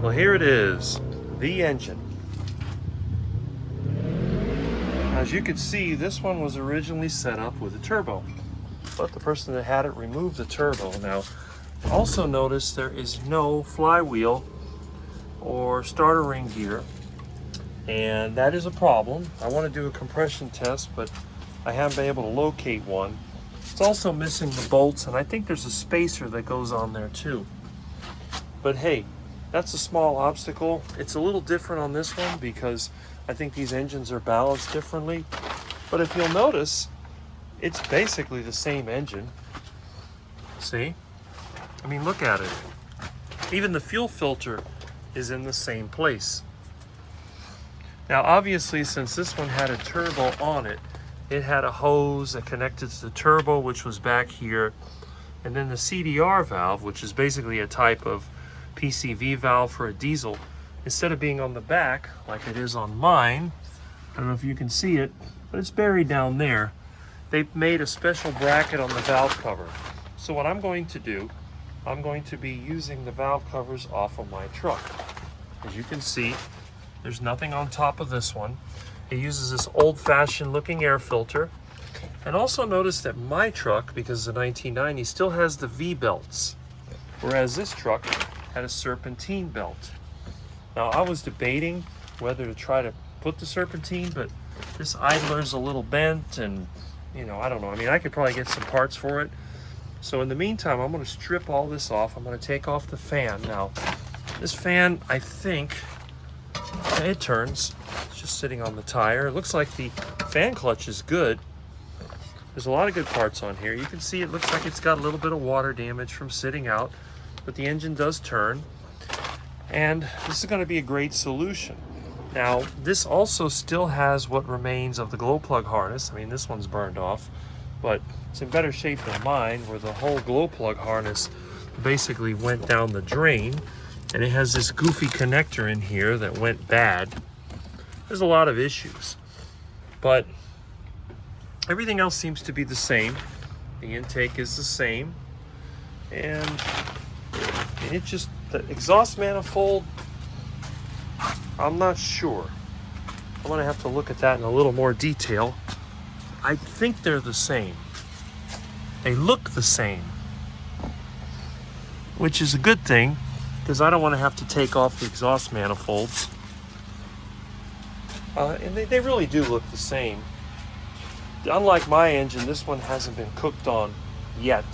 Well, here it is, the engine. As you can see, this one was originally set up with a turbo, but the person that had it removed the turbo. Now, also notice there is no flywheel or starter ring gear, and that is a problem. I want to do a compression test, but I haven't been able to locate one. It's also missing the bolts, and I think there's a spacer that goes on there too. But hey, that's a small obstacle. It's a little different on this one because I think these engines are balanced differently. But if you'll notice, it's basically the same engine. See? I mean, look at it. Even the fuel filter is in the same place. Now, obviously, since this one had a turbo on it, it had a hose that connected to the turbo, which was back here. And then the CDR valve, which is basically a type of PCV valve for a diesel, instead of being on the back like it is on mine, I don't know if you can see it, but it's buried down there. They've made a special bracket on the valve cover. So what I'm going to do, I'm going to be using the valve covers off of my truck. As you can see, there's nothing on top of this one. It uses this old-fashioned looking air filter. And also notice that my truck, because it's a 1990, still has the V-belts, whereas this truck had a serpentine belt. Now, I was debating whether to try to put the serpentine, but this idler's a little bent, and I don't know. I mean, I could probably get some parts for it. So in the meantime, I'm going to strip all this off. I'm going to take off the fan. Now, this fan, I think, it turns. It's just sitting on the tire. It looks like the fan clutch is good. There's a lot of good parts on here. You can see it looks like it's got a little bit of water damage from sitting out, but the engine does turn, and this is going to be a great solution. Now, this also still has what remains of the glow plug harness. I mean, this one's burned off, but it's in better shape than mine, where the whole glow plug harness basically went down the drain, and it has this goofy connector in here that went bad. There's a lot of issues, but everything else seems to be the same. The intake is the same, and it just, the exhaust manifold, I'm not sure. I'm gonna have to look at that in a little more detail. I think they're the same. They look the same, which is a good thing, because I don't want to have to take off the exhaust manifolds. And they really do look the same. Unlike my engine, this one hasn't been cooked on yet,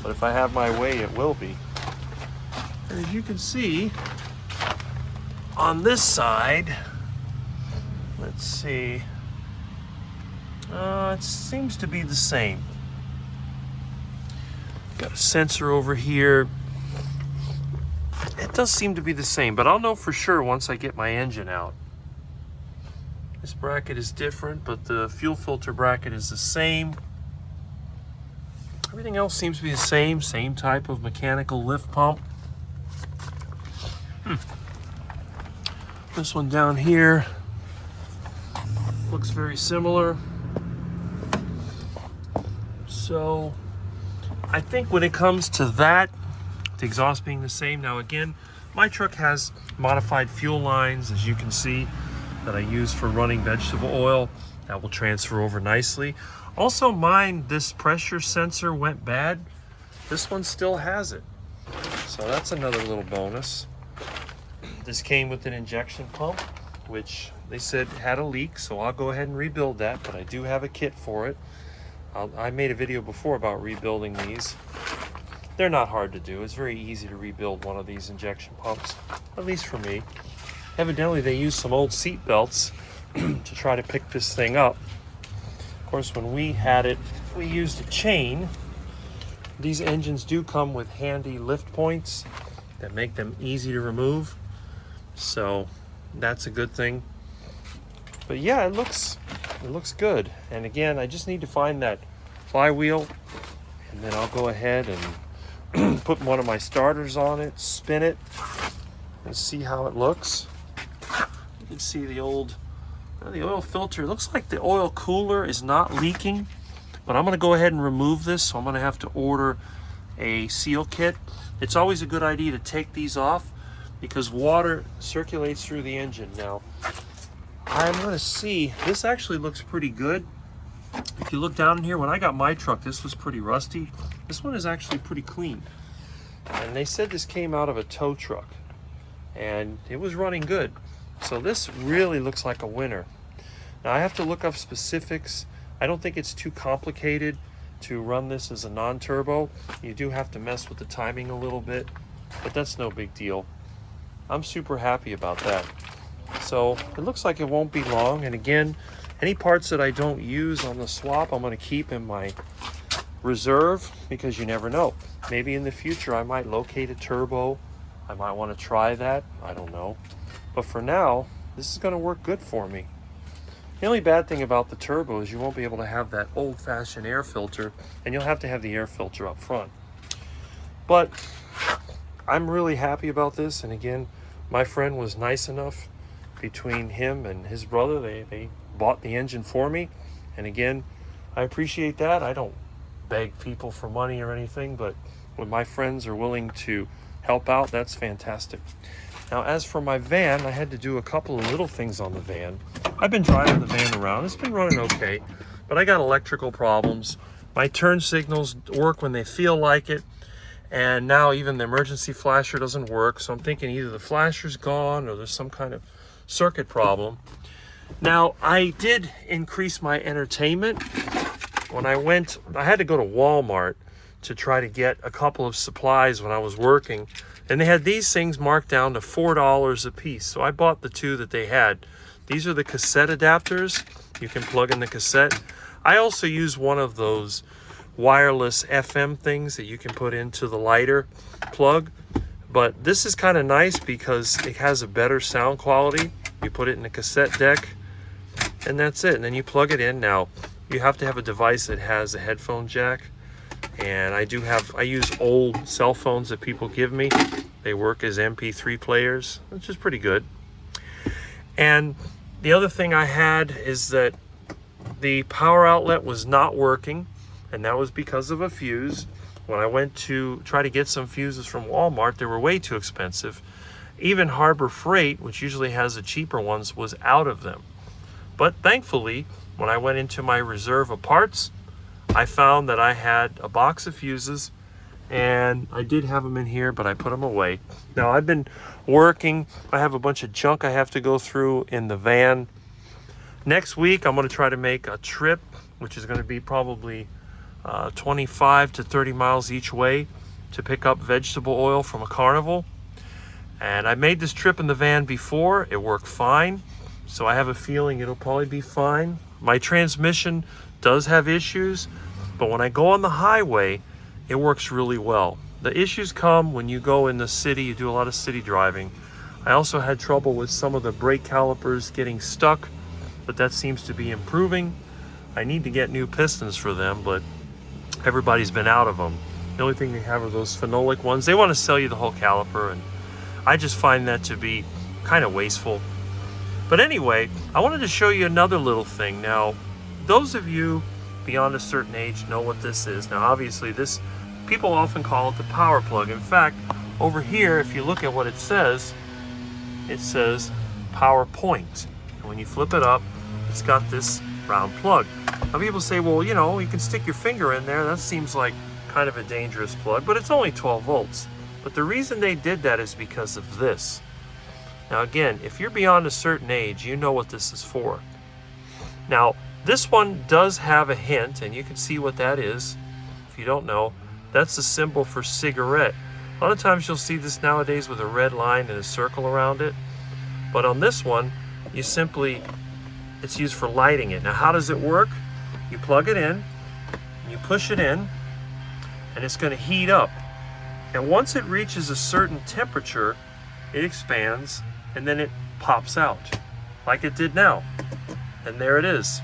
but if I have my way, it will be. And as you can see, on this side, let's see, it seems to be the same. Got a sensor over here. It does seem to be the same, but I'll know for sure once I get my engine out. This bracket is different, but the fuel filter bracket is the same. Everything else seems to be the same type of mechanical lift pump. This one down here looks very similar. So I think when it comes to that, the exhaust being the same. Now again, my truck has modified fuel lines, as you can see, that I use for running vegetable oil. That will transfer over nicely. Also mine, this pressure sensor went bad. This one still has it. So that's another little bonus. This came with an injection pump, which they said had a leak, so I'll go ahead and rebuild that, but I do have a kit for it. I made a video before about rebuilding these. They're not hard to do. It's very easy to rebuild one of these injection pumps, at least for me. Evidently, they used some old seat belts to try to pick this thing up. Of course, when we had it, we used a chain. These engines do come with handy lift points that make them easy to remove. So that's a good thing. But yeah, it looks good. And again, I just need to find that flywheel, and then I'll go ahead and put one of my starters on it, spin it, and see how it looks. You can see the oil filter. It looks like the oil cooler is not leaking, but I'm going to go ahead and remove this. So I'm going to have to order a seal kit. It's always a good idea to take these off, because water circulates through the engine. Now, I'm going to see, this actually looks pretty good. If you look down in here, when I got my truck, this was pretty rusty. This one is actually pretty clean. And they said this came out of a tow truck, and it was running good. So this really looks like a winner. Now I have to look up specifics. I don't think it's too complicated to run this as a non-turbo. You do have to mess with the timing a little bit, but that's no big deal. I'm super happy about that. So it looks like it won't be long. And again, any parts that I don't use on the swap, I'm going to keep in my reserve, because you never know. Maybe in the future I might locate a turbo. I might want to try that. I don't know. But for now, this is going to work good for me. The only bad thing about the turbo is you won't be able to have that old-fashioned air filter, and you'll have to have the air filter up front. But I'm really happy about this. And again, my friend was nice enough, between him and his brother, they bought the engine for me. And again, I appreciate that. I don't beg people for money or anything, but when my friends are willing to help out, that's fantastic. Now, as for my van, I had to do a couple of little things on the van. I've been driving the van around. It's been running okay, but I got electrical problems. My turn signals work when they feel like it, and now even the emergency flasher doesn't work. So I'm thinking either the flasher's gone or there's some kind of circuit problem. Now, I did increase my entertainment. When I went, I had to go to Walmart to try to get a couple of supplies when I was working, and they had these things marked down to $4 a piece. So I bought the two that they had. These are the cassette adapters. You can plug in the cassette. I also use one of those wireless FM things that you can put into the lighter plug. But this is kind of nice because it has a better sound quality. You put it in a cassette deck, and that's it. And then you plug it in. Now, you have to have a device that has a headphone jack. And I use old cell phones that people give me. They work as MP3 players, which is pretty good. And the other thing I had is that the power outlet was not working, and that was because of a fuse. When I went to try to get some fuses from Walmart, they were way too expensive. Even Harbor Freight, which usually has the cheaper ones, was out of them. But thankfully, when I went into my reserve of parts, I found that I had a box of fuses, and I did have them in here, but I put them away. Now, I've been working. I have a bunch of junk I have to go through in the van. Next week, I'm going to try to make a trip, which is going to be probably 25 to 30 miles each way, to pick up vegetable oil from a carnival. And I made this trip in the van before. It worked fine, so I have a feeling it'll probably be fine. My transmission does have issues, but when I go on the highway, it works really well. The issues come when you go in the city. You do a lot of city driving. I also had trouble with some of the brake calipers getting stuck, but that seems to be improving. I need to get new pistons for them, but everybody's been out of them. The only thing they have are those phenolic ones. They want to sell you the whole caliper, and I just find that to be kind of wasteful. But anyway, I wanted to show you another little thing. Now, those of you beyond a certain age know what this is. Now, obviously, this, people often call it the power plug. In fact, over here, if you look at what it says PowerPoint. And when you flip it up, it's got this round plug. Now, people say, well, you know, you can stick your finger in there. That seems like kind of a dangerous plug, but it's only 12 volts. But the reason they did that is because of this. Now, again, if you're beyond a certain age, you know what this is for. Now, this one does have a hint, and you can see what that is. If you don't know, that's the symbol for cigarette. A lot of times you'll see this nowadays with a red line and a circle around it. But on this one, it's used for lighting it. Now, how does it work? You plug it in, you push it in, and it's going to heat up. And once it reaches a certain temperature, it expands, and then it pops out, like it did now. And there it is.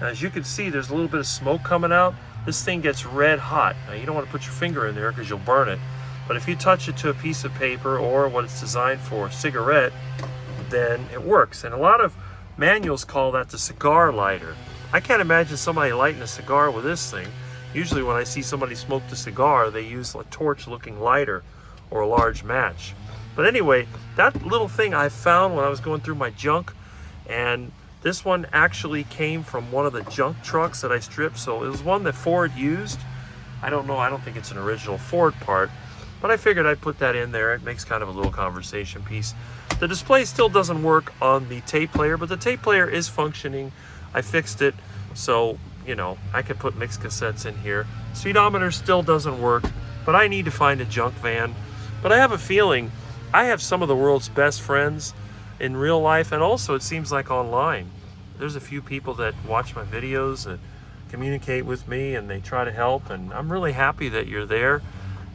Now, as you can see, there's a little bit of smoke coming out. This thing gets red hot. Now, you don't want to put your finger in there because you'll burn it. But if you touch it to a piece of paper or what it's designed for, a cigarette, then it works. And a lot of manuals call that the cigar lighter. I can't imagine somebody lighting a cigar with this thing. Usually when I see somebody smoke the cigar, they use a torch-looking lighter or a large match. But anyway, that little thing I found when I was going through my junk, and this one actually came from one of the junk trucks that I stripped. So it was one that Ford used. I don't know, I don't think it's an original Ford part, but I figured I'd put that in there. It makes kind of a little conversation piece. The display still doesn't work on the tape player, but the tape player is functioning. I fixed it, so, you know, I can put mixed cassettes in here. Speedometer still doesn't work, but I need to find a junk van. But I have a feeling I have some of the world's best friends in real life, and also it seems like online. There's a few people that watch my videos that communicate with me, and they try to help, and I'm really happy that you're there,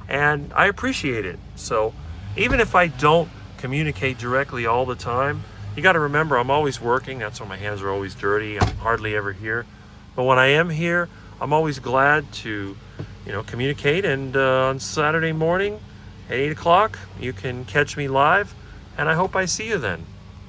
and I appreciate it. So even if I don't communicate directly all the time, you got to remember I'm always working. That's why my hands are always dirty. I'm hardly ever here, but when I am here, I'm always glad to, you know, communicate. And on Saturday morning at 8 o'clock, you can catch me live, and I hope I see you then.